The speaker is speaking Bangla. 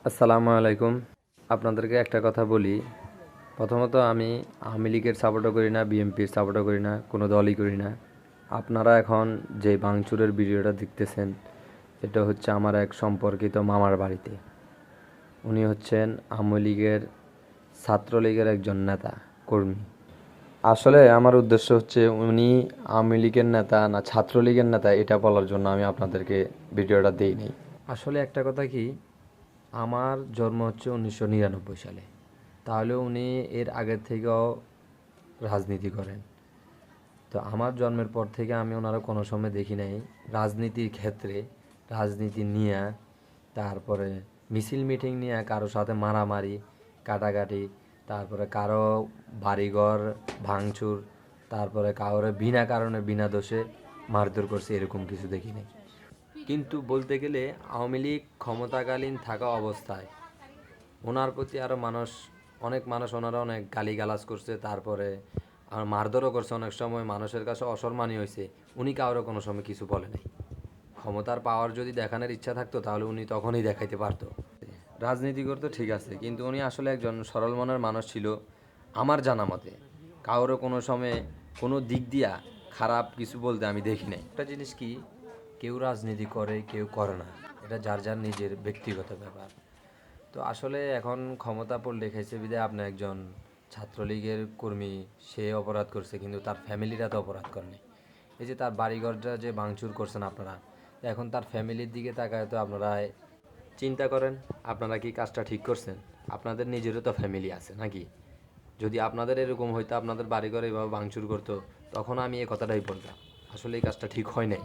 আসসালামু আলাইকুম। আপনাদেরকে একটা কথা বলি। প্রথমত আমি আওয়ামী লীগের সাপোর্টও করি না, বিএনপির সাপোর্টও করি না, কোনো দলই করি না। আপনারা এখন যে ভাঙচুরের ভিডিওটা দেখতেছেন, এটা হচ্ছে আমার এক সম্পর্কিত মামার বাড়িতে। উনি হচ্ছেন আওয়ামী লীগের, ছাত্রলীগের একজন নেতা, কর্মী। আসলে আমার উদ্দেশ্য হচ্ছে উনি আওয়ামী লীগের নেতা না ছাত্রলীগের নেতা এটা বলার জন্য আমি আপনাদেরকে ভিডিওটা দেইনি। আসলে একটা কথা কি, আমার জন্ম হচ্ছে 1999 সালে। তাহলে উনি এর আগের থেকেও রাজনীতি করেন। তো আমার জন্মের পর থেকে আমি ওনারা কোনো সময় দেখি নাই রাজনীতির ক্ষেত্রে, রাজনীতি নিয়ে, তারপরে মিছিল মিটিং নিয়ে কারো সাথে মারামারি, কাটাকাটি, তারপরে কারো বাড়িঘর ভাঙচুর, তারপরে কারোর বিনা কারণে বিনা দোষে মারধর করছে, এরকম কিছু দেখি নাই। কিন্তু বলতে গেলে আওয়ামী লীগ ক্ষমতাকালীন থাকা অবস্থায় ওনার প্রতি আরও অনেক মানুষ ওনারা অনেক গালিগালাজ করছে, তারপরে আর মারধরও করছে, অনেক সময় মানুষের কাছে অসম্মানী হয়েছে। উনি কারো কোনো সময় কিছু বলে নাই। ক্ষমতার পাওয়ার যদি দেখানোর ইচ্ছা থাকতো তাহলে উনি তখনই দেখাইতে পারতো। রাজনীতি করতো ঠিক আছে, কিন্তু উনি আসলে একজন সরল মনের মানুষ ছিল আমার জানা মতে। কারোর কোনো সময় কোনো দিক দিয়া খারাপ কিছু বলতে আমি দেখি নাই। একটা জিনিস কি, কেউ রাজনীতি করে কেউ করে না, এটা যার যার নিজের ব্যক্তিগত ব্যাপার। তো আসলে এখন ক্ষমতা পড়লে খাইছে বিধায় আপনি একজন ছাত্রলীগের কর্মী, সে অপরাধ করছে কিন্তু তার ফ্যামিলিরা তো অপরাধ করেনি। এই যে তার বাড়িঘরটা যে ভাঙচুর করছেন আপনারা, তো এখন তার ফ্যামিলির দিকে তাকায় তো আপনারা চিন্তা করেন, আপনারা কি কাজটা ঠিক করছেন? আপনাদের নিজেরও তো ফ্যামিলি আছে নাকি? যদি আপনাদের এরকম হয়তো, আপনাদের বাড়িঘর এভাবে ভাঙচুর করতো, তখন আমি এই কথাটাই বলতাম আসলে এই কাজটা ঠিক হয় নাই।